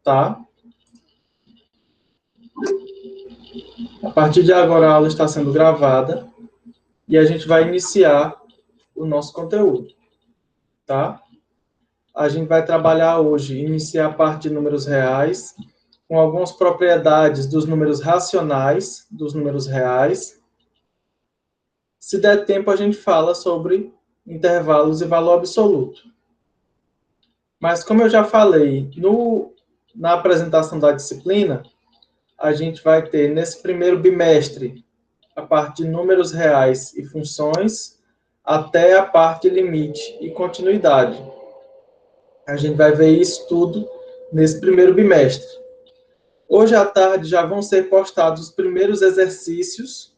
tá? A partir de agora, a aula está sendo gravada e a gente vai iniciar o nosso conteúdo, tá? A gente vai trabalhar hoje, iniciar a parte de números reais, com algumas propriedades dos números racionais, dos números reais. Se der tempo, a gente fala sobre intervalos e valor absoluto. Mas, como eu já falei na apresentação da disciplina, a gente vai ter, nesse primeiro bimestre, a parte de números reais e funções, até a parte limite e continuidade. A gente vai ver isso tudo nesse primeiro bimestre. Hoje à tarde já vão ser postados os primeiros exercícios,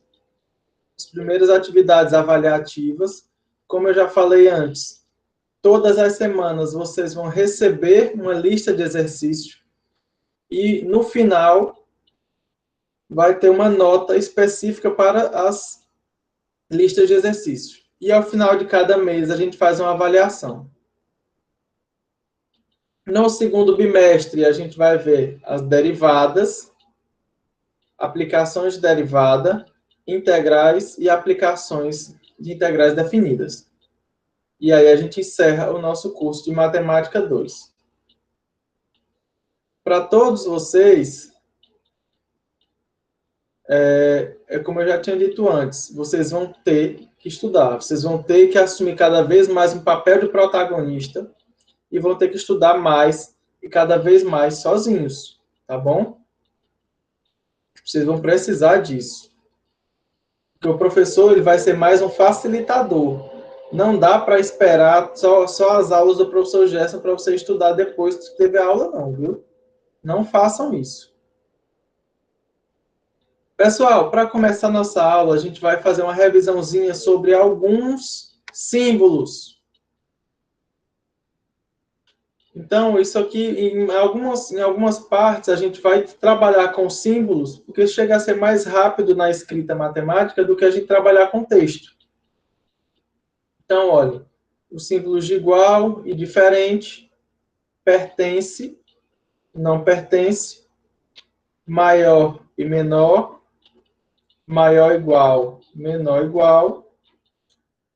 as primeiras atividades avaliativas. Como eu já falei antes, todas as semanas vocês vão receber uma lista de exercícios e, no final, vai ter uma nota específica para as listas de exercícios. E, ao final de cada mês, a gente faz uma avaliação. No segundo bimestre, a gente vai ver as derivadas, aplicações de derivada, integrais e aplicações de integrais definidas. E aí a gente encerra o nosso curso de Matemática 2. Para todos vocês, como eu já tinha dito antes, vocês vão ter que estudar, vocês vão ter que assumir cada vez mais um papel de protagonista e vão ter que estudar mais e cada vez mais sozinhos, tá bom? Vocês vão precisar disso. Porque o professor ele vai ser mais um facilitador. Não dá para esperar só as aulas do professor Gerson para você estudar depois que teve a aula, não, viu? Não façam isso. Pessoal, para começar nossa aula, a gente vai fazer uma revisãozinha sobre alguns símbolos. Então, isso aqui, em algumas partes, a gente vai trabalhar com símbolos, porque chega a ser mais rápido na escrita matemática do que a gente trabalhar com texto. Então, olha, os símbolos de igual e diferente, pertence, não pertence, maior e menor, maior igual, menor igual.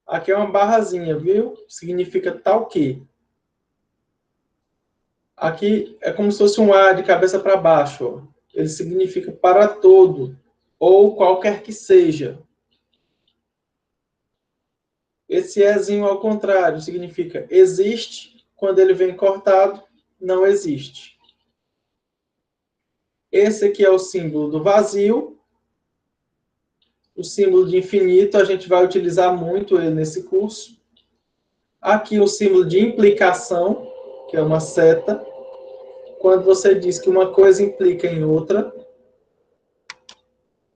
Aqui é uma barrazinha, viu? Significa tal que. Aqui é como se fosse um A de cabeça para baixo. Ó. Ele significa para todo, ou qualquer que seja. Esse Ezinho, ao contrário, significa existe, quando ele vem cortado, não existe. Esse aqui é o símbolo do vazio. O símbolo de infinito, a gente vai utilizar muito ele nesse curso. Aqui o símbolo de implicação, que é uma seta. Quando você diz que uma coisa implica em outra.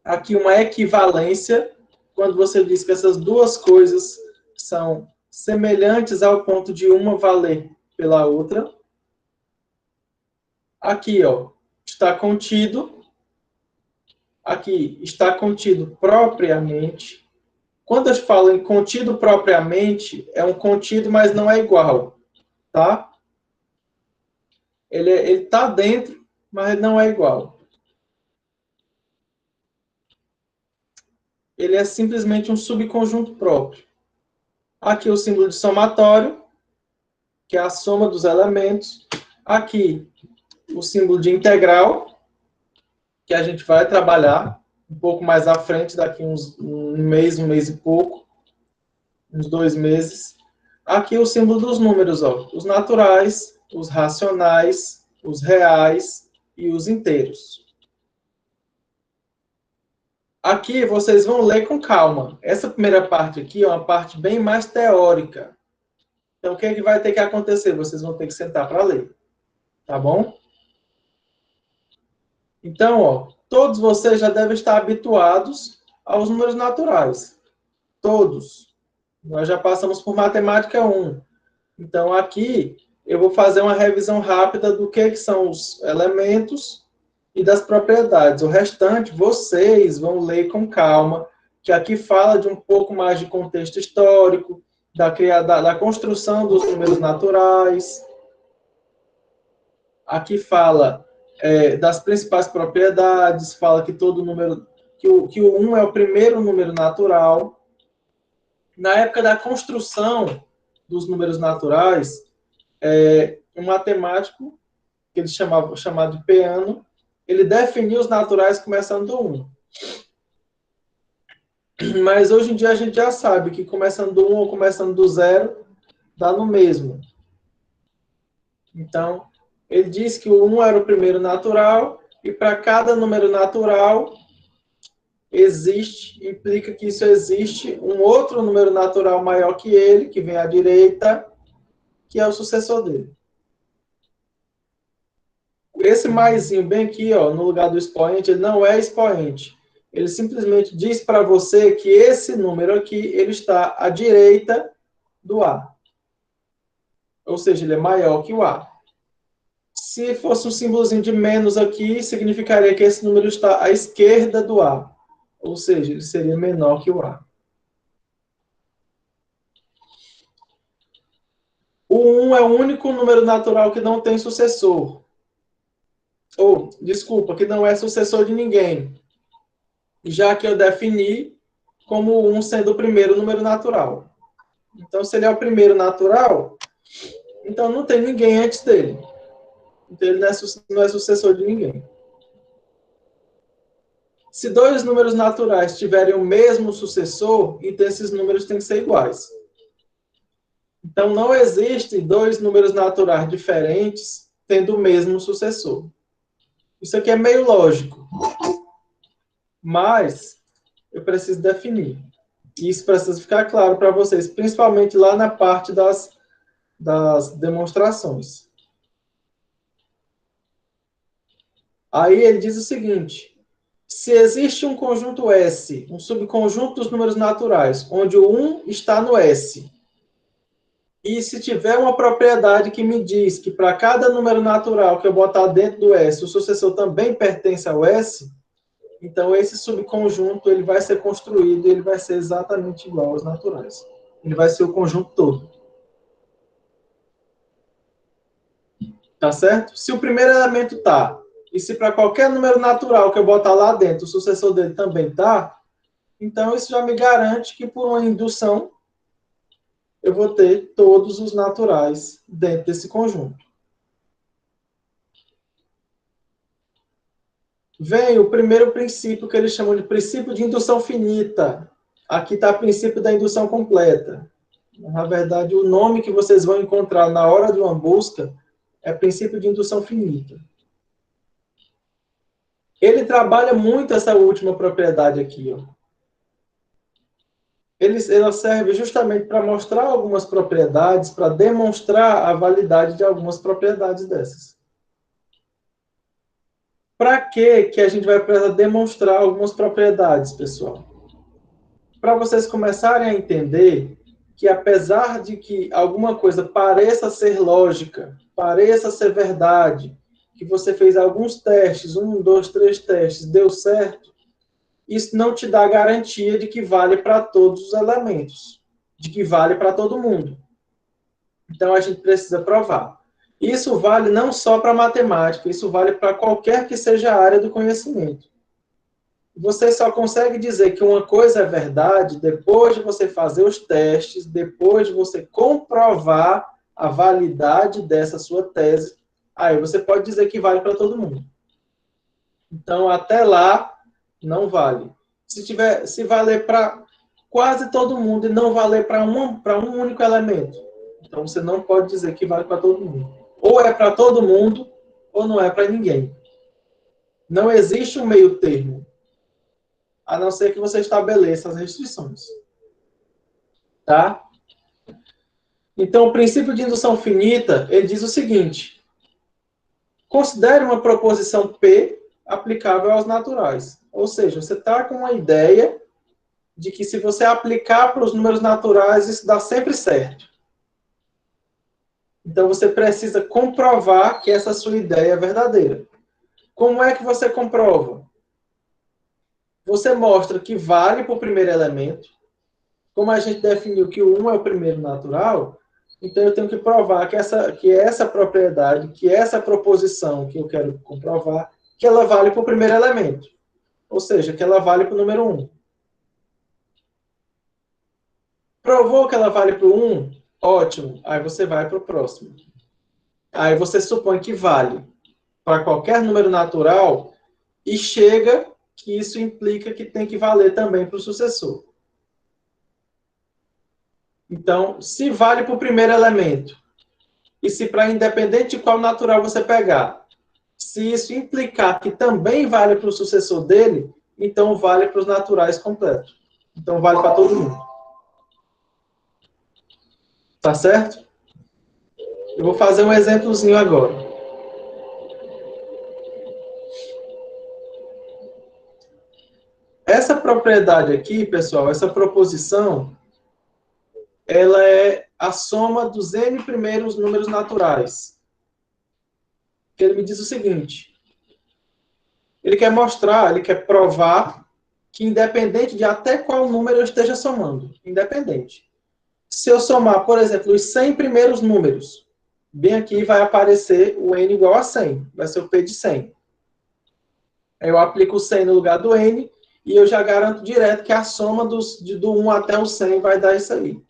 Aqui uma equivalência, quando você diz que essas duas coisas são semelhantes ao ponto de uma valer pela outra. Aqui, ó, está contido. Aqui está contido propriamente. Quando eu falo em contido propriamente, é um contido, mas não é igual, tá? Ele está dentro, mas não é igual. Ele é simplesmente um subconjunto próprio. Aqui o símbolo de somatório, que é a soma dos elementos. Aqui o símbolo de integral, que a gente vai trabalhar um pouco mais à frente, daqui um mês e pouco, uns 2 meses. Aqui o símbolo dos números, ó, os naturais, os racionais, os reais e os inteiros. Aqui vocês vão ler com calma. Essa primeira parte aqui é uma parte bem mais teórica. Então, o que é que vai ter que acontecer? Vocês vão ter que sentar para ler. Tá bom? Então, ó, todos vocês já devem estar habituados aos números naturais. Todos. Nós já passamos por matemática 1. Então, aqui, eu vou fazer uma revisão rápida do que são os elementos e das propriedades. O restante, vocês vão ler com calma, que aqui fala de um pouco mais de contexto histórico, da construção dos números naturais. Aqui fala das principais propriedades, fala que todo número, que o 1 é o primeiro número natural. Na época da construção dos números naturais, um matemático, que ele chamado de Peano, ele definiu os naturais começando do 1. Mas hoje em dia a gente já sabe que começando do 1 ou começando do 0, dá no mesmo. Então, ele disse que o 1 era o primeiro natural, e para cada número natural, implica que isso existe um outro número natural maior que ele, que vem à direita, que é o sucessor dele. Esse maisinho bem aqui, ó, no lugar do expoente, ele não é expoente. Ele simplesmente diz para você que esse número aqui, ele está à direita do A. Ou seja, ele é maior que o A. Se fosse um símbolozinho de menos aqui, significaria que esse número está à esquerda do A. Ou seja, ele seria menor que o A. O 1 é o único número natural que não tem sucessor. Ou, desculpa, que não é sucessor de ninguém. Já que eu defini como o 1 sendo o primeiro número natural. Então, se ele é o primeiro natural, então não tem ninguém antes dele. Então, ele não é sucessor de ninguém. Se dois números naturais tiverem o mesmo sucessor, então esses números têm que ser iguais. Então, não existem dois números naturais diferentes tendo o mesmo sucessor. Isso aqui é meio lógico. Mas eu preciso definir. Isso precisa ficar claro para vocês, principalmente lá na parte das demonstrações. Aí ele diz o seguinte: se existe um conjunto S, um subconjunto dos números naturais, onde o 1 está no S, e se tiver uma propriedade que me diz que para cada número natural que eu botar dentro do S, o sucessor também pertence ao S, então esse subconjunto ele vai ser construído e ele vai ser exatamente igual aos naturais. Ele vai ser o conjunto todo. Tá certo? Se o primeiro elemento tá, e se para qualquer número natural que eu botar lá dentro, o sucessor dele também tá, então isso já me garante que por uma indução eu vou ter todos os naturais dentro desse conjunto. Vem o primeiro princípio que eles chamam de princípio de indução finita. Aqui está o princípio da indução completa. Na verdade, o nome que vocês vão encontrar na hora de uma busca é princípio de indução finita. Ele trabalha muito essa última propriedade aqui, ó. Ela serve justamente para mostrar algumas propriedades, para demonstrar a validade de algumas propriedades dessas. Para que a gente vai precisar demonstrar algumas propriedades, pessoal? Para vocês começarem a entender que, apesar de que alguma coisa pareça ser lógica, pareça ser verdade, que você fez alguns testes, 1, 2, 3 testes, deu certo, isso não te dá garantia de que vale para todos os elementos, de que vale para todo mundo. Então, a gente precisa provar. Isso vale não só para matemática, isso vale para qualquer que seja a área do conhecimento. Você só consegue dizer que uma coisa é verdade depois de você fazer os testes, depois de você comprovar a validade dessa sua tese. Aí você pode dizer que vale para todo mundo. Então, até lá, não vale. Se valer para quase todo mundo e não valer para um único elemento, então você não pode dizer que vale para todo mundo. Ou é para todo mundo, ou não é para ninguém. Não existe um meio termo, a não ser que você estabeleça as restrições. Tá? Então, o princípio de indução finita, ele diz o seguinte: considere uma proposição P aplicável aos naturais. Ou seja, você está com uma ideia de que se você aplicar para os números naturais, isso dá sempre certo. Então, você precisa comprovar que essa sua ideia é verdadeira. Como é que você comprova? Você mostra que vale para o primeiro elemento. Como a gente definiu que o 1 é o primeiro natural, Então, eu tenho que provar que essa propriedade, que essa proposição que eu quero comprovar, que ela vale para o primeiro elemento. Ou seja, que ela vale para o número 1. Provou que ela vale para o 1? Ótimo. Aí você vai para o próximo. Aí você supõe que vale para qualquer número natural e chega que isso implica que tem que valer também para o sucessor. Então, se vale para o primeiro elemento, e se para independente de qual natural você pegar, se isso implicar que também vale para o sucessor dele, então vale para os naturais completos. Então vale para todo mundo. Tá certo? Eu vou fazer um exemplozinho agora. Essa propriedade aqui, pessoal, essa proposição, ela é a soma dos n primeiros números naturais. Ele me diz o seguinte: ele quer mostrar, ele quer provar que independente de até qual número eu esteja somando, independente. Se eu somar, por exemplo, os 100 primeiros números, bem aqui vai aparecer o n igual a 100, vai ser o p de 100. Eu aplico o 100 no lugar do n e eu já garanto direto que a soma do 1 até o 100 vai dar isso aí.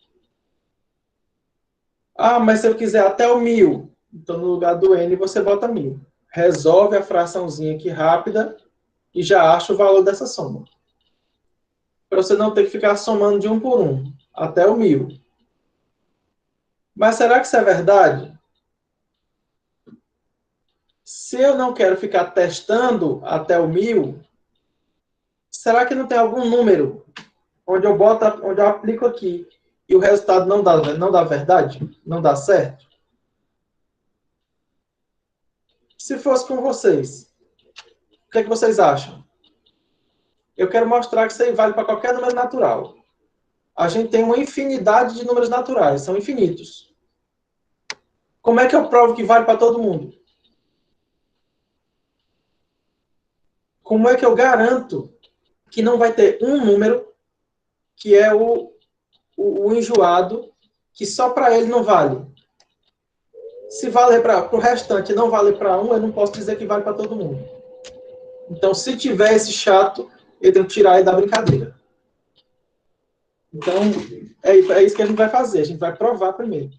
Ah, mas se eu quiser até o 1000, então no lugar do n você bota 1000. Resolve a fraçãozinha aqui rápida e já acha o valor dessa soma. Para você não ter que ficar somando de um por um, até o 1000. Mas será que isso é verdade? Se eu não quero ficar testando até o 1000, será que não tem algum número onde eu aplico aqui e o resultado não dá verdade? Não dá certo? Se fosse com vocês, o que é que vocês acham? Eu quero mostrar que isso aí vale para qualquer número natural. A gente tem uma infinidade de números naturais, são infinitos. Como é que eu provo que vale para todo mundo? Como é que eu garanto que não vai ter um número que é o enjoado, que só para ele não vale? Se valer para o restante e não vale para um, eu não posso dizer que vale para todo mundo. Então, se tiver esse chato, eu tenho que tirar ele da brincadeira. Então, é isso que a gente vai fazer. A gente vai provar primeiro.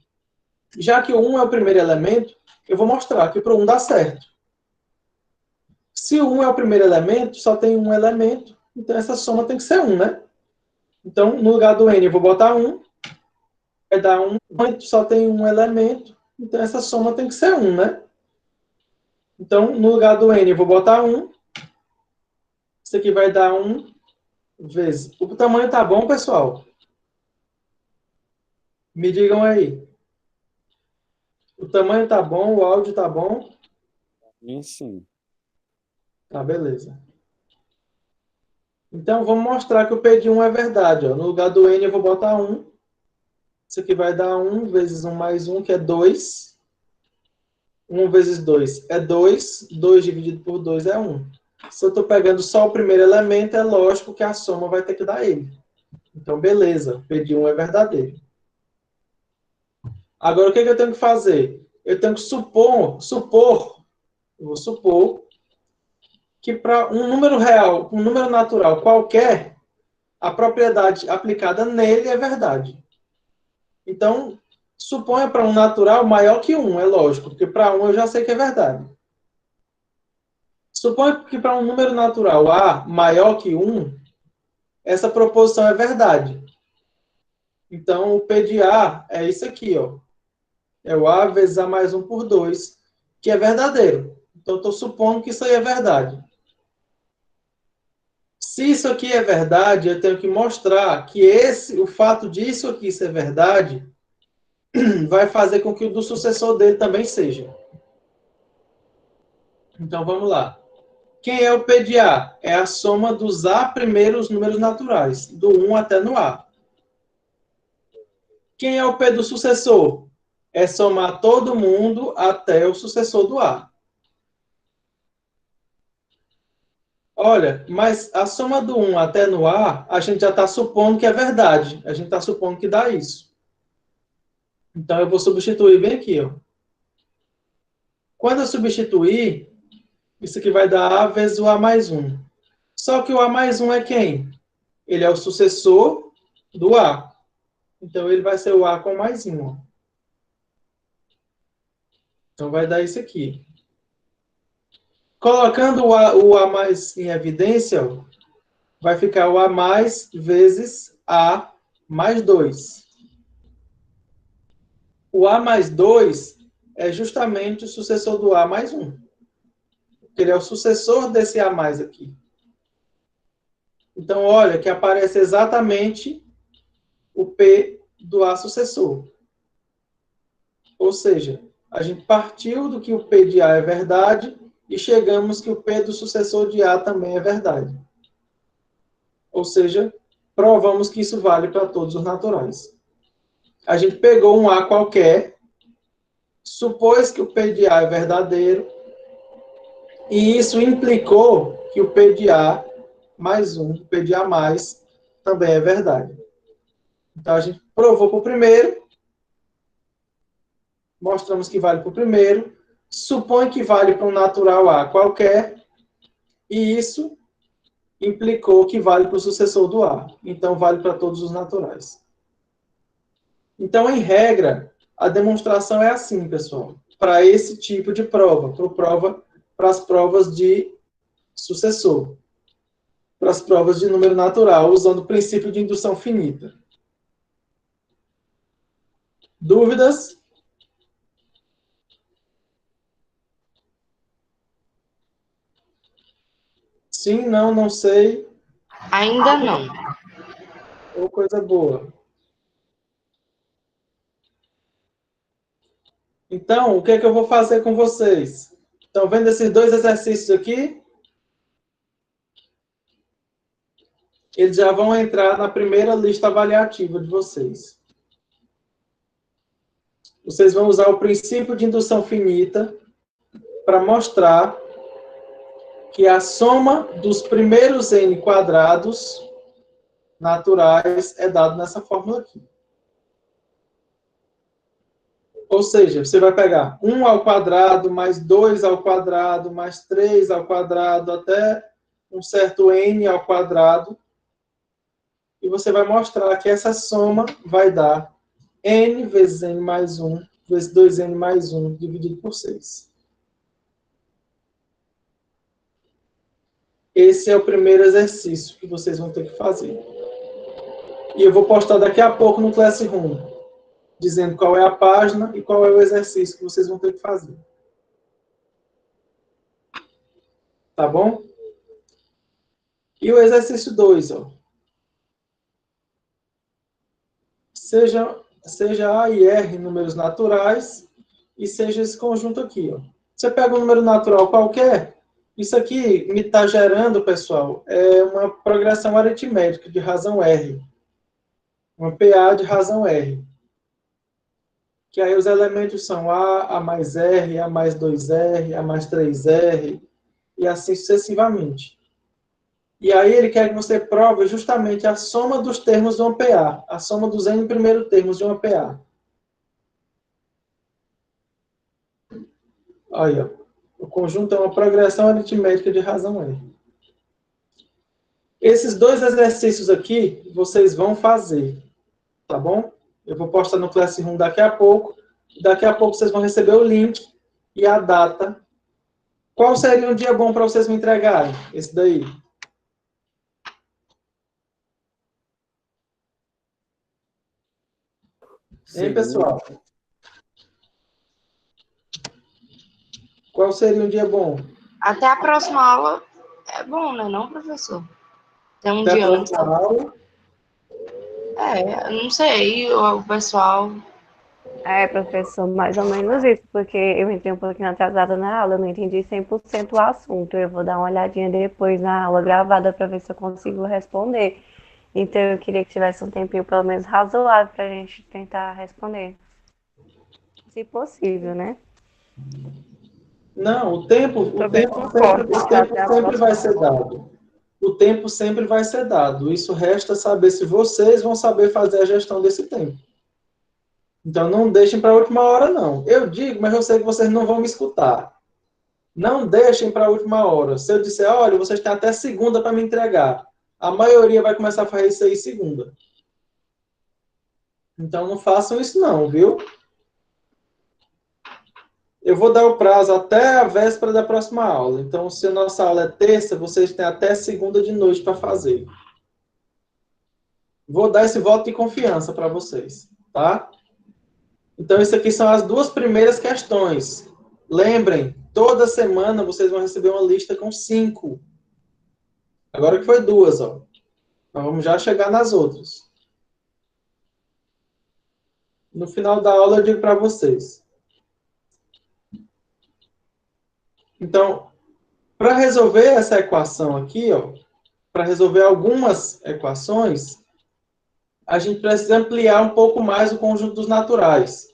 Já que o 1 é o primeiro elemento, eu vou mostrar que para o 1 dá certo. Se o 1 é o primeiro elemento, só tem um elemento, então essa soma tem que ser 1, né? Então, no lugar do n, eu vou botar 1, vai dar 1, só tem um elemento, então essa soma tem que ser 1, né? Então, no lugar do n, eu vou botar 1, isso aqui vai dar 1 vezes. O tamanho tá bom, pessoal? Me digam aí. O tamanho tá bom, o áudio tá bom? Sim. Tá, beleza. Então, vamos mostrar que o P de 1 é verdade. Ó. No lugar do N, eu vou botar 1. Isso aqui vai dar 1 vezes 1 mais 1, que é 2. 1 vezes 2 é 2. 2 dividido por 2 é 1. Se eu estou pegando só o primeiro elemento, é lógico que a soma vai ter que dar ele. Então, beleza. P de 1 é verdadeiro. Agora, o que eu tenho que fazer? Eu tenho que eu vou supor que para um número real, um número natural qualquer, a propriedade aplicada nele é verdade. Então, suponha para um natural maior que 1, é lógico, porque para 1 eu já sei que é verdade. Suponha que para um número natural A maior que 1, essa proposição é verdade. Então, o P de A é isso aqui, ó. É o A vezes A mais 1 por 2, que é verdadeiro. Então, eu estou supondo que isso aí é verdade. Se isso aqui é verdade, eu tenho que mostrar que o fato disso aqui ser verdade vai fazer com que o do sucessor dele também seja. Então, vamos lá. Quem é o P de A? É a soma dos A primeiros números naturais, do 1 até no A. Quem é o P do sucessor? É somar todo mundo até o sucessor do A. Olha, mas a soma do 1 até no A, a gente já está supondo que é verdade. A gente está supondo que dá isso. Então, eu vou substituir bem aqui, ó. Quando eu substituir, isso aqui vai dar A vezes o A mais 1. Só que o A mais 1 é quem? Ele é o sucessor do A. Então, ele vai ser o A com mais 1. Ó. Então, vai dar isso aqui. Colocando o A mais em evidência, ó, vai ficar o A mais vezes A mais 2. O A mais 2 é justamente o sucessor do A mais 1. Ele é o sucessor desse A mais aqui. Então, olha que aparece exatamente o P do A sucessor. Ou seja, a gente partiu do que o P de A é verdade e chegamos que o P do sucessor de A também é verdade. Ou seja, provamos que isso vale para todos os naturais. A gente pegou um A qualquer, supôs que o P de A é verdadeiro, e isso implicou que o P de A mais 1, o P de A mais, também é verdade. Então, a gente provou para o primeiro, mostramos que vale para o primeiro, supõe que vale para um natural A qualquer, e isso implicou que vale para o sucessor do A. Então, vale para todos os naturais. Então, em regra, a demonstração é assim, pessoal, para esse tipo de prova, para as provas de sucessor, para as provas de número natural, usando o princípio de indução finita. Dúvidas? Sim, não, não sei. Ainda não. Ou coisa boa. Então, o que é que eu vou fazer com vocês? Estão vendo esses dois exercícios aqui? Eles já vão entrar na primeira lista avaliativa de vocês. Vocês vão usar o princípio de indução finita para mostrar que a soma dos primeiros n quadrados naturais é dado nessa fórmula aqui. Ou seja, você vai pegar 1 ao quadrado, mais 2 ao quadrado, mais 3 ao quadrado, até um certo n ao quadrado, e você vai mostrar que essa soma vai dar n vezes n mais 1, vezes 2n mais 1, dividido por 6. Esse é o primeiro exercício que vocês vão ter que fazer. E eu vou postar daqui a pouco no Classroom, dizendo qual é a página e qual é o exercício que vocês vão ter que fazer. Tá bom? E o exercício 2, ó. Seja A e R números naturais e seja esse conjunto aqui, ó. Você pega um número natural qualquer, isso aqui me está gerando, pessoal, é uma progressão aritmética de razão R. Uma PA de razão R. Que aí os elementos são A mais R, A mais 2R, A mais 3R, e assim sucessivamente. E aí ele quer que você prove justamente a soma dos termos de uma PA, a soma dos n primeiros termos de uma PA. Aí, ó. O conjunto é uma progressão aritmética de razão R. Esses dois exercícios aqui, vocês vão fazer, tá bom? Eu vou postar no Classroom daqui a pouco. Daqui a pouco vocês vão receber o link e a data. Qual seria um dia bom para vocês me entregarem? Esse daí. Hein, pessoal? Qual seria um dia bom? Até a próxima aula é bom, né, não, professor? Tem um Até dia a antes. próxima aula. Eu não sei, o pessoal. Professor, mais ou menos isso, porque eu entrei um pouquinho atrasada na aula, eu não entendi 100% o assunto. Eu vou dar uma olhadinha depois na aula gravada para ver se eu consigo responder. Então, eu queria que tivesse um tempinho pelo menos razoável para a gente tentar responder. Se possível, né? Não, o tempo sempre vai ser dado. O tempo sempre vai ser dado. Isso resta saber se vocês vão saber fazer a gestão desse tempo. Então, não deixem para a última hora, não. Eu digo, mas eu sei que vocês não vão me escutar. Não deixem para a última hora. Se eu disser, olha, vocês têm até segunda para me entregar, a maioria vai começar a fazer isso aí segunda. Então, não façam isso não, viu? Eu vou dar o prazo até a véspera da próxima aula. Então, se a nossa aula é terça, vocês têm até segunda de noite para fazer. Vou dar esse voto de confiança para vocês, tá? Então, isso aqui são as duas primeiras questões. Lembrem, toda semana vocês vão receber uma lista com 5. Agora que foi 2, ó. Então, vamos já chegar nas outras. No final da aula, eu digo para vocês. Então, para resolver essa equação aqui, ó, para resolver algumas equações, a gente precisa ampliar um pouco mais o conjunto dos naturais,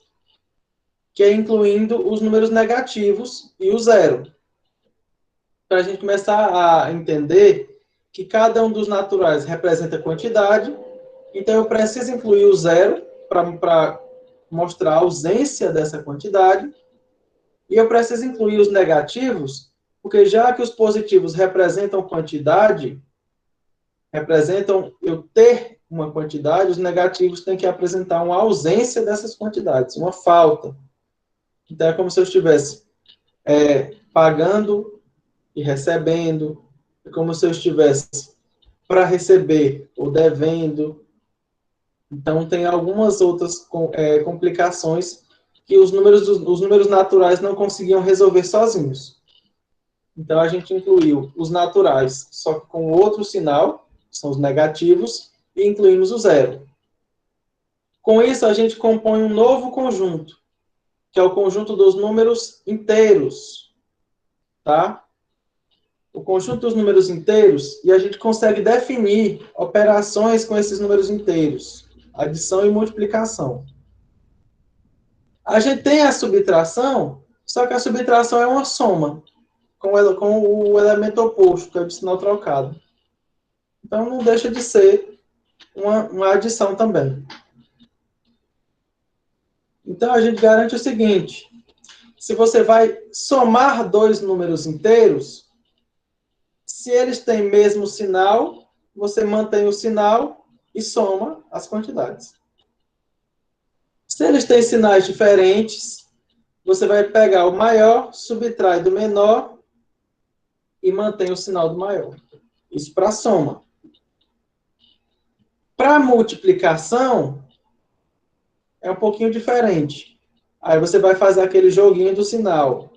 que é incluindo os números negativos e o zero. Para a gente começar a entender que cada um dos naturais representa quantidade, então eu preciso incluir o zero para mostrar a ausência dessa quantidade, e eu preciso incluir os negativos, porque já que os positivos representam quantidade, representam eu ter uma quantidade, os negativos têm que apresentar uma ausência dessas quantidades, uma falta. Então, é como se eu estivesse pagando e recebendo, é como se eu estivesse para receber ou devendo. Então, tem algumas outras complicações que os números naturais não conseguiam resolver sozinhos. Então, a gente incluiu os naturais, só que com outro sinal, são os negativos, e incluímos o zero. Com isso, a gente compõe um novo conjunto, que é o conjunto dos números inteiros, tá? O conjunto dos números inteiros, e a gente consegue definir operações com esses números inteiros, adição e multiplicação. A gente tem a subtração, só que a subtração é uma soma, com o elemento oposto, que é o de sinal trocado. Então, não deixa de ser uma adição também. Então, a gente garante o seguinte: se você vai somar dois números inteiros, se eles têm mesmo sinal, você mantém o sinal e soma as quantidades. Se eles têm sinais diferentes, você vai pegar o maior, subtrai do menor e mantém o sinal do maior. Isso para soma. Para multiplicação, é um pouquinho diferente. Aí você vai fazer aquele joguinho do sinal.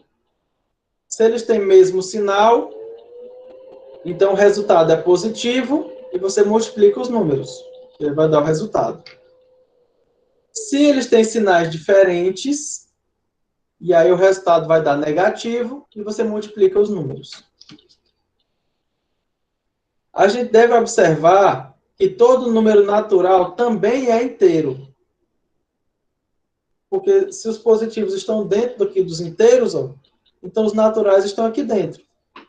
Se eles têm mesmo sinal, então o resultado é positivo e você multiplica os números. Ele vai dar o resultado. Se eles têm sinais diferentes, e aí o resultado vai dar negativo e você multiplica os números. A gente deve observar que todo número natural também é inteiro. Porque se os positivos estão dentro aqui dos inteiros, ó, então os naturais estão aqui dentro.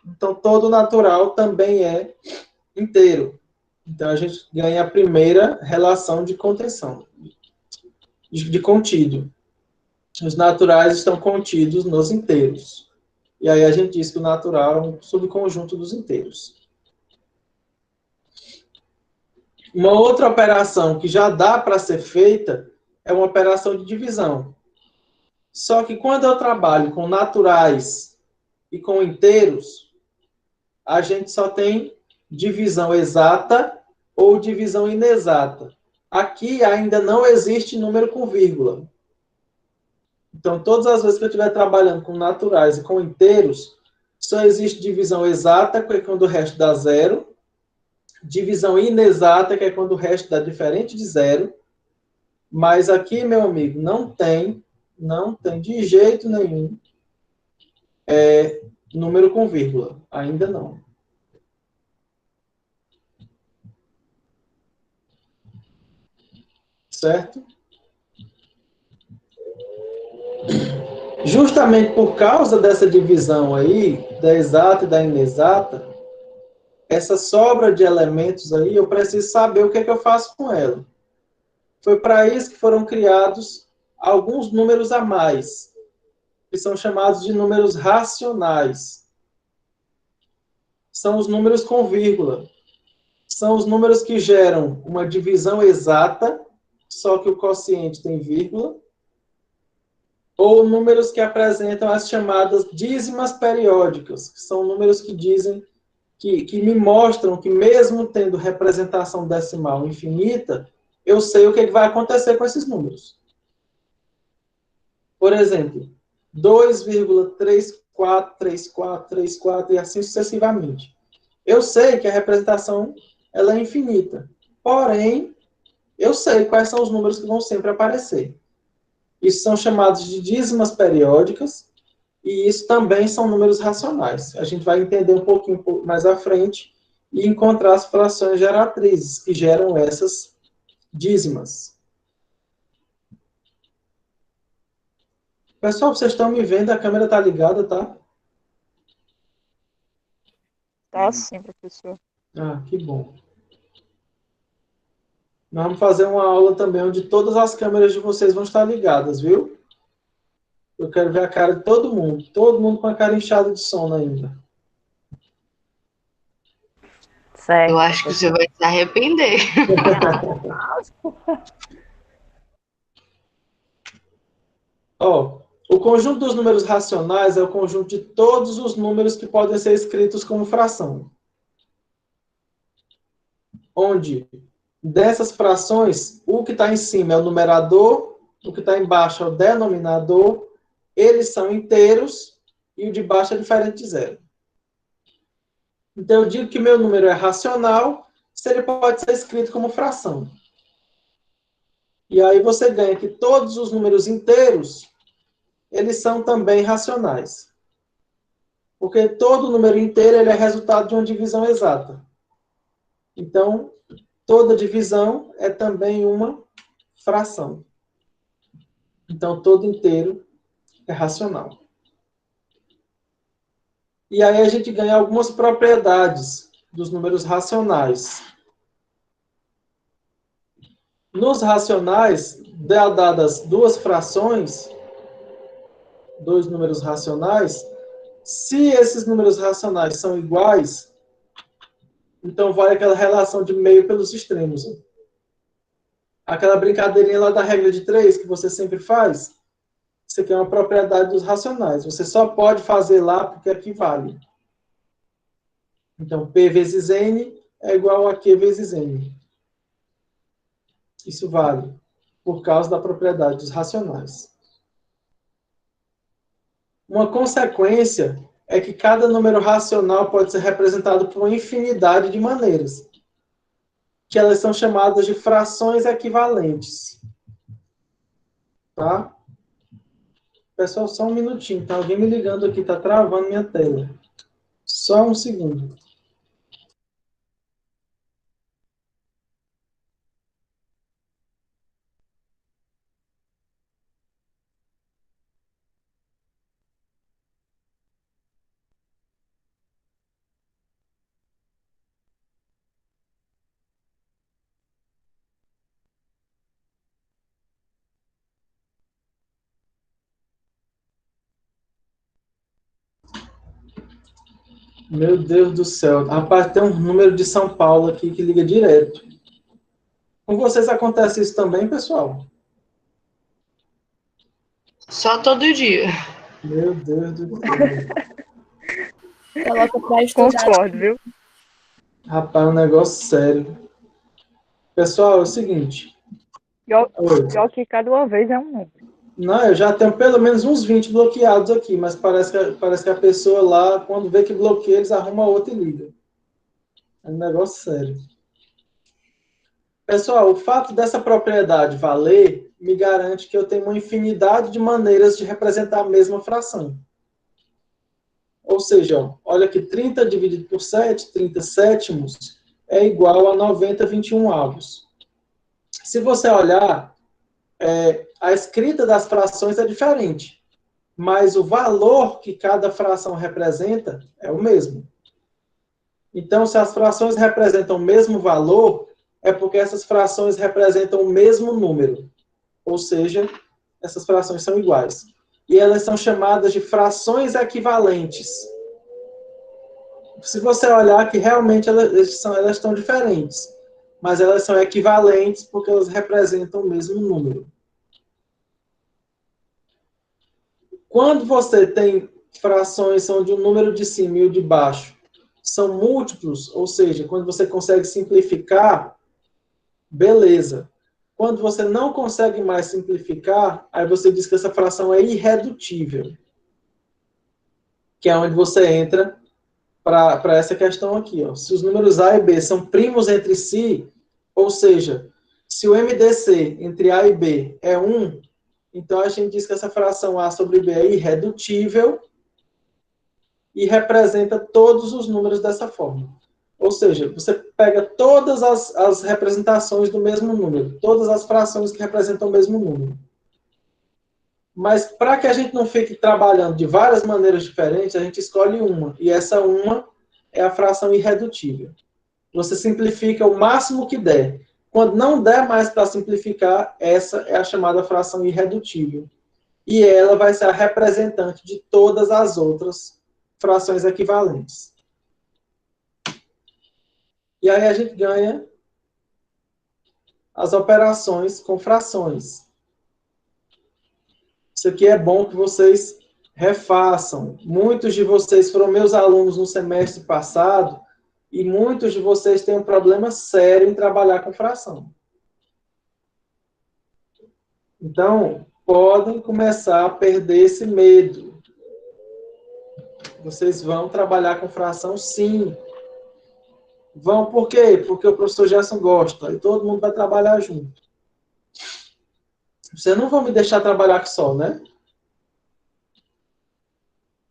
Então todo natural também é inteiro. Então a gente ganha a primeira relação de contenção, de contido. Os naturais estão contidos nos inteiros. E aí a gente diz que o natural é um subconjunto dos inteiros. Uma outra operação que já dá para ser feita é uma operação de divisão. Só que quando eu trabalho com naturais e com inteiros, a gente só tem divisão exata ou divisão inexata. Aqui ainda não existe número com vírgula. Então, todas as vezes que eu estiver trabalhando com naturais e com inteiros, só existe divisão exata, que é quando o resto dá zero, divisão inexata, que é quando o resto dá diferente de zero, mas aqui, meu amigo, não tem de jeito nenhum número com vírgula, ainda não. Certo? Justamente por causa dessa divisão aí, da exata e da inexata, essa sobra de elementos aí, eu preciso saber o que é que eu faço com ela. Foi para isso que foram criados alguns números a mais, que são chamados de números racionais. São os números com vírgula. São os números que geram uma divisão exata, só que o quociente tem vírgula, ou números que apresentam as chamadas dízimas periódicas, que são números que dizem, que me mostram que mesmo tendo representação decimal infinita, eu sei o que vai acontecer com esses números. Por exemplo, 2,343434 e assim sucessivamente. Eu sei que a representação ela é infinita, porém, eu sei quais são os números que vão sempre aparecer. Isso são chamados de dízimas periódicas, e isso também são números racionais. A gente vai entender um pouquinho mais à frente e encontrar as frações geratrizes, que geram essas dízimas. Pessoal, vocês estão me vendo? A câmera está ligada, tá? Tá sim, professor. Ah, que bom. Nós vamos fazer uma aula também onde todas as câmeras de vocês vão estar ligadas, viu? Eu quero ver a cara de todo mundo com a cara inchada de sono ainda. Certo. Eu acho que você vai se arrepender. Ó, o conjunto dos números racionais é o conjunto de todos os números que podem ser escritos como fração. Onde, dessas frações, o que está em cima é o numerador, o que está embaixo é o denominador, eles são inteiros e o de baixo é diferente de zero. Então, eu digo que meu número é racional se ele pode ser escrito como fração. E aí você ganha que todos os números inteiros, eles são também racionais. Porque todo número inteiro ele é resultado de uma divisão exata. Então, toda divisão é também uma fração. Então, todo inteiro é racional. E aí a gente ganha algumas propriedades dos números racionais. Nos racionais, dadas duas frações, dois números racionais, se esses números racionais são iguais, então vale aquela relação de meio pelos extremos. Aquela brincadeirinha lá da regra de 3 que você sempre faz, isso aqui é uma propriedade dos racionais. Você só pode fazer lá porque aqui vale. Então, P vezes N é igual a Q vezes N. Isso vale por causa da propriedade dos racionais. Uma consequência é que cada número racional pode ser representado por uma infinidade de maneiras, que elas são chamadas de frações equivalentes. Tá? Pessoal, só um minutinho, tá? Alguém me ligando aqui, tá travando minha tela. Só um segundo. Meu Deus do céu. Rapaz, tem um número de São Paulo aqui que liga direto. Com vocês acontece isso também, pessoal? Só todo dia. Meu Deus do céu. Coloca pra estudar. Concordo, viu? Rapaz, é um negócio sério. Pessoal, é o seguinte. Pior que cada uma vez é um número. Não, eu já tenho pelo menos uns 20 bloqueados aqui, mas parece que a pessoa lá, quando vê que bloqueia, eles arrumam outra e liga. É um negócio sério. Pessoal, o fato dessa propriedade valer me garante que eu tenho uma infinidade de maneiras de representar a mesma fração. Ou seja, ó, olha que 30 dividido por 7, 30 sétimos, é igual a 90 21avos. Se você olhar, a escrita das frações é diferente, mas o valor que cada fração representa é o mesmo. Então, se as frações representam o mesmo valor, é porque essas frações representam o mesmo número. Ou seja, essas frações são iguais. E elas são chamadas de frações equivalentes. Se você olhar que realmente elas estão diferentes, mas elas são equivalentes porque elas representam o mesmo número. Quando você tem frações onde o número de cima e o de baixo são múltiplos, ou seja, quando você consegue simplificar, beleza. Quando você não consegue mais simplificar, aí você diz que essa fração é irredutível. Que é onde você entra para essa questão aqui. Ó. Se os números A e B são primos entre si, ou seja, se o MDC entre A e B é 1, então a gente diz que essa fração A sobre B é irredutível e representa todos os números dessa forma. Ou seja, você pega todas as representações do mesmo número, todas as frações que representam o mesmo número. Mas para que a gente não fique trabalhando de várias maneiras diferentes, a gente escolhe uma. E essa uma é a fração irredutível. Você simplifica o máximo que der. Quando não der mais para simplificar, essa é a chamada fração irredutível. E ela vai ser a representante de todas as outras frações equivalentes. E aí a gente ganha as operações com frações. Isso aqui é bom que vocês refaçam. Muitos de vocês foram meus alunos no semestre passado e muitos de vocês têm um problema sério em trabalhar com fração. Então, podem começar a perder esse medo. Vocês vão trabalhar com fração, sim. Vão por quê? Porque o professor Gerson gosta e todo mundo vai trabalhar junto. Vocês não vão me deixar trabalhar aqui só, né?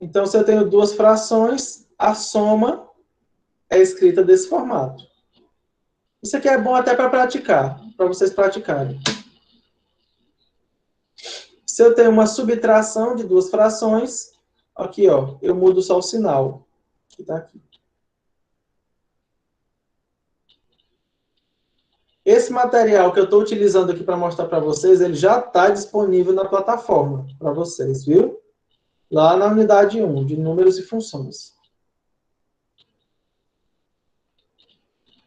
Então, se eu tenho duas frações, a soma é escrita desse formato. Isso aqui é bom até para praticar, para vocês praticarem. Se eu tenho uma subtração de duas frações, aqui, ó, eu mudo só o sinal. Que tá aqui. Esse material que eu estou utilizando aqui para mostrar para vocês, ele já está disponível na plataforma para vocês, viu? Lá na unidade 1, de números e funções.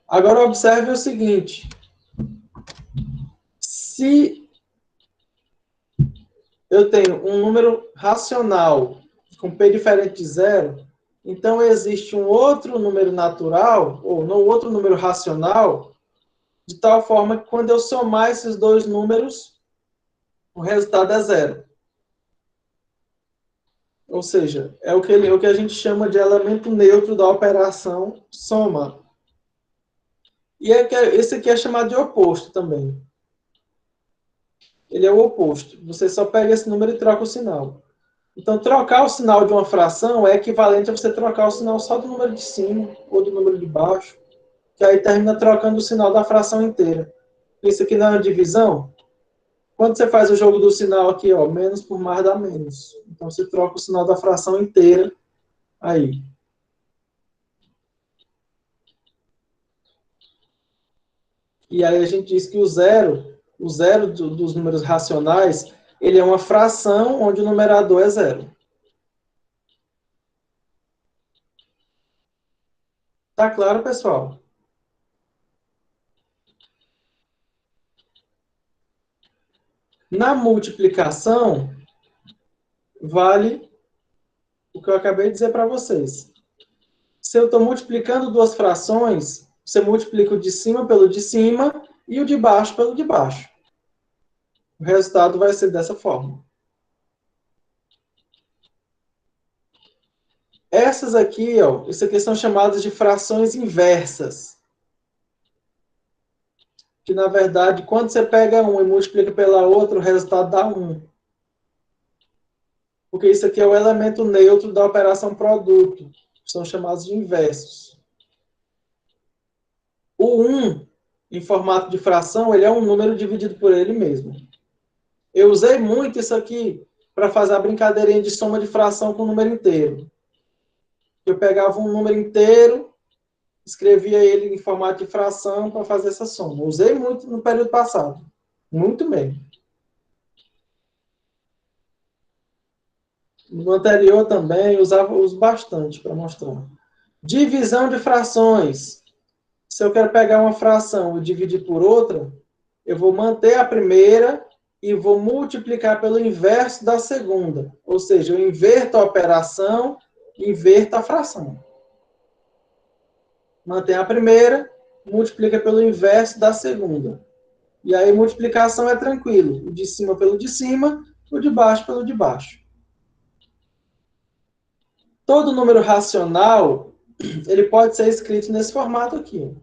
Agora, observe o seguinte. Se eu tenho um número racional com P diferente de zero, então existe um outro número natural, ou não outro número racional, de tal forma que quando eu somar esses dois números, o resultado é zero. Ou seja, é o que a gente chama de elemento neutro da operação soma. E esse aqui é chamado de oposto também. Ele é o oposto. Você só pega esse número e troca o sinal. Então, trocar o sinal de uma fração é equivalente a você trocar o sinal só do número de cima ou do número de baixo, que aí termina trocando o sinal da fração inteira. Isso aqui não é uma divisão? Quando você faz o jogo do sinal aqui, ó, menos por mais dá menos. Então, você troca o sinal da fração inteira aí. E aí a gente diz que o zero dos números racionais, ele é uma fração onde o numerador é zero. Tá claro, pessoal? Na multiplicação, vale o que eu acabei de dizer para vocês. Se eu estou multiplicando duas frações, você multiplica o de cima pelo de cima e o de baixo pelo de baixo. O resultado vai ser dessa forma. Essas aqui, ó, isso aqui são chamadas de frações inversas. Que, na verdade, quando você pega um e multiplica pela outra, o resultado dá 1. Porque isso aqui é o elemento neutro da operação produto. São chamados de inversos. O 1, em formato de fração, ele é um número dividido por ele mesmo. Eu usei muito isso aqui para fazer a brincadeirinha de soma de fração com o número inteiro. Eu pegava um número inteiro, escrevia ele em formato de fração para fazer essa soma. Usei muito no período passado. Muito mesmo. No anterior também uso bastante para mostrar. Divisão de frações. Se eu quero pegar uma fração e dividir por outra, eu vou manter a primeira e vou multiplicar pelo inverso da segunda. Ou seja, eu inverto a operação, inverto a fração. Mantém a primeira, multiplica pelo inverso da segunda. E aí, multiplicação é tranquilo. O de cima pelo de cima, o de baixo pelo de baixo. Todo número racional, ele pode ser escrito nesse formato aqui.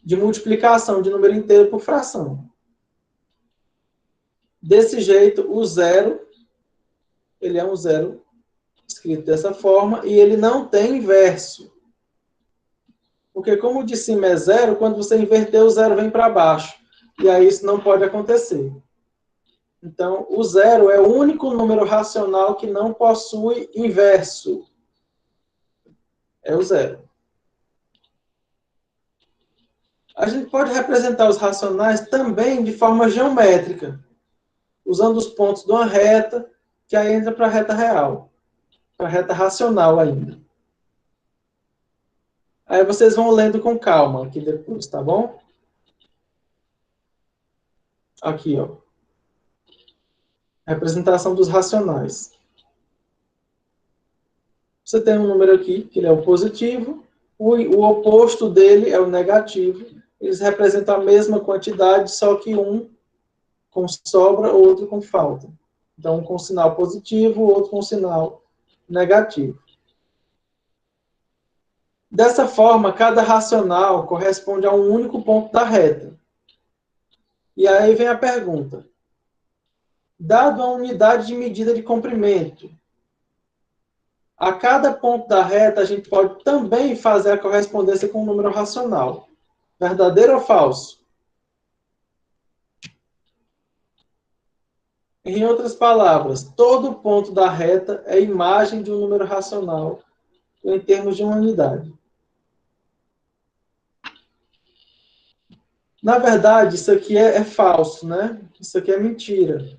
De multiplicação de número inteiro por fração. Desse jeito, o zero, ele é um zero escrito dessa forma, e ele não tem inverso. Porque como o de cima é zero, quando você inverter, o zero vem para baixo. E aí isso não pode acontecer. Então, o zero é o único número racional que não possui inverso. É o zero. A gente pode representar os racionais também de forma geométrica, usando os pontos de uma reta, que aí entra para a reta real, para a reta racional ainda. Aí vocês vão lendo com calma aqui depois, tá bom? Aqui, ó. Representação dos racionais. Você tem um número aqui, que ele é o positivo, o oposto dele é o negativo. Eles representam a mesma quantidade, só que um com sobra, outro com falta. Então, um com sinal positivo, outro com sinal negativo. Dessa forma, cada racional corresponde a um único ponto da reta. E aí vem a pergunta. Dado a unidade de medida de comprimento, a cada ponto da reta, a gente pode também fazer a correspondência com um número racional. Verdadeiro ou falso? Em outras palavras, todo ponto da reta é imagem de um número racional em termos de uma unidade. Na verdade, isso aqui é falso, né? Isso aqui é mentira.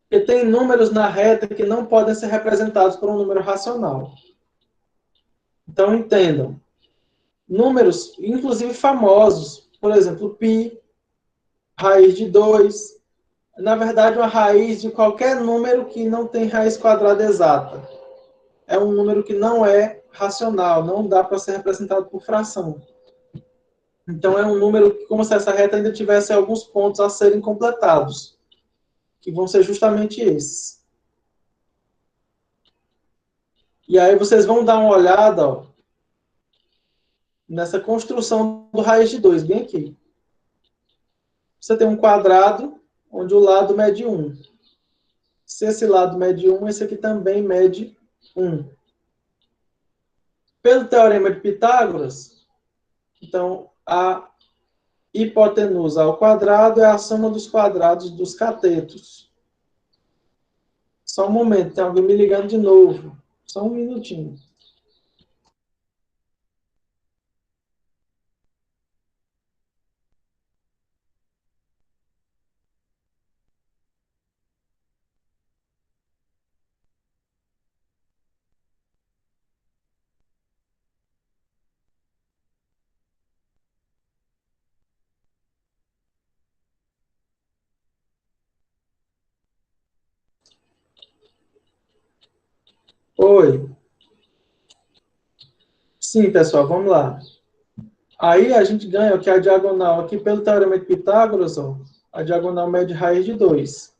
Porque tem números na reta que não podem ser representados por um número racional. Então, entendam. Números, inclusive famosos, por exemplo, π, raiz de 2. Na verdade, uma raiz de qualquer número que não tem raiz quadrada exata. É um número que não é racional, não dá para ser representado por fração. Então, é um número que, como se essa reta ainda tivesse alguns pontos a serem completados, que vão ser justamente esses. E aí vocês vão dar uma olhada, ó, nessa construção do raiz de 2, bem aqui. Você tem um quadrado, onde o lado mede 1. Se esse lado mede 1, esse aqui também mede 1. Pelo teorema de Pitágoras, então, a hipotenusa ao quadrado é a soma dos quadrados dos catetos. Só um momento, tem alguém me ligando de novo. Só um minutinho. Oi. Sim, pessoal, vamos lá. Aí a gente ganha que a diagonal aqui, pelo teorema de Pitágoras, ó, a diagonal mede raiz de 2.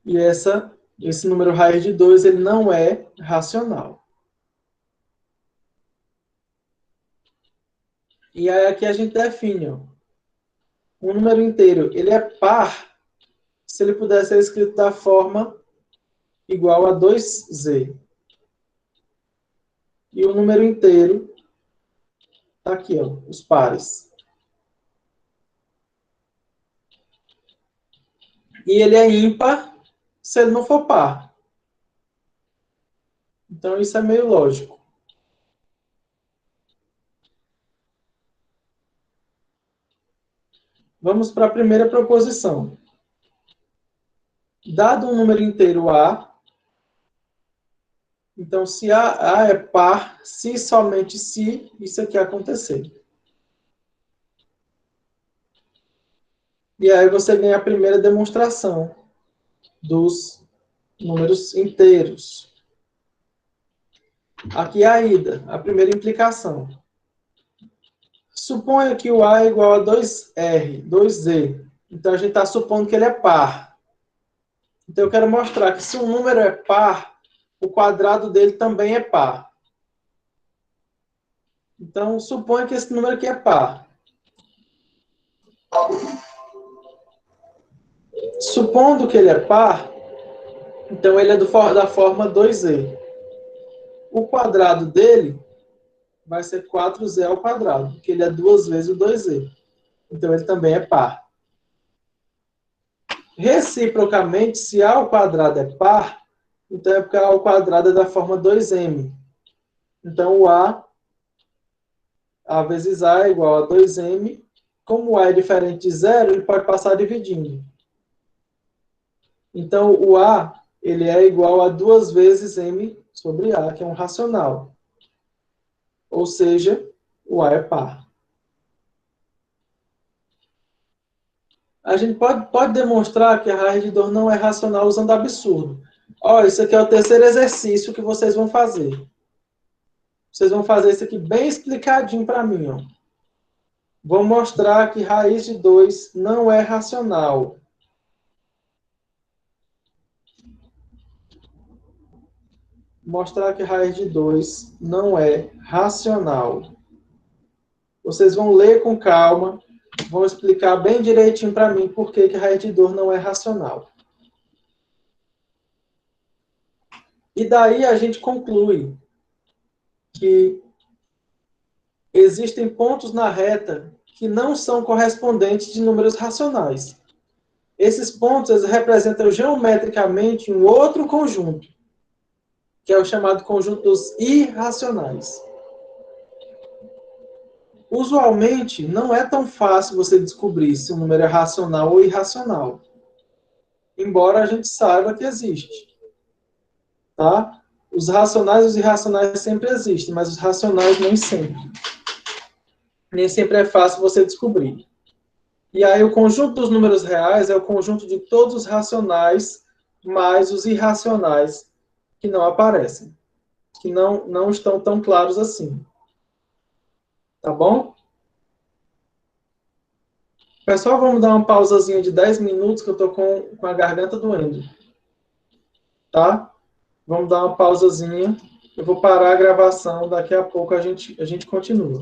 E esse número raiz de 2 ele não é racional. E aí aqui a gente define, ó, um número inteiro, ele é par se ele puder ser escrito da forma igual a 2z. E o número inteiro está aqui, ó, os pares. E ele é ímpar se ele não for par. Então isso é meio lógico. Vamos para a primeira proposição. Dado um número inteiro A, então se A é par, se somente se isso aqui acontecer. E aí você ganha a primeira demonstração dos números inteiros. Aqui é a ida, a primeira implicação. Suponha que o A é igual a 2R, 2Z. Então, a gente está supondo que ele é par. Então, eu quero mostrar que se um número é par, o quadrado dele também é par. Então, suponha que esse número aqui é par. Supondo que ele é par, então ele é da forma 2Z. O quadrado dele vai ser 4Z ao quadrado, porque ele é 2 vezes o 2Z. Então, ele também é par. Reciprocamente, se A ao quadrado é par, então é porque A ao quadrado é da forma 2M. Então, o A vezes A é igual a 2M. Como o A é diferente de zero, ele pode passar dividindo. Então, o A ele é igual a 2 vezes M sobre A, que é um racional. Ou seja, o A é par. A gente pode demonstrar que a raiz de 2 não é racional usando absurdo. Ó, isso aqui é o terceiro exercício que vocês vão fazer. Vocês vão fazer isso aqui bem explicadinho para mim. Ó. Vou mostrar que raiz de 2 não é racional. Mostrar que raiz de 2 não é racional. Vocês vão ler com calma, vão explicar bem direitinho para mim por que raiz de 2 não é racional. E daí a gente conclui que existem pontos na reta que não são correspondentes de números racionais. Esses pontos eles representam geometricamente um outro conjunto, que é o chamado conjunto dos irracionais. Usualmente, não é tão fácil você descobrir se um número é racional ou irracional, embora a gente saiba que existe. Tá? Os racionais e os irracionais sempre existem, mas os racionais nem sempre. Nem sempre é fácil você descobrir. E aí o conjunto dos números reais é o conjunto de todos os racionais mais os irracionais que não aparecem, que não estão tão claros assim. Tá bom? Pessoal, vamos dar uma pausazinha de 10 minutos, que eu estou com a garganta doendo. Tá? Vamos dar uma pausazinha. Eu vou parar a gravação, daqui a pouco a gente continua.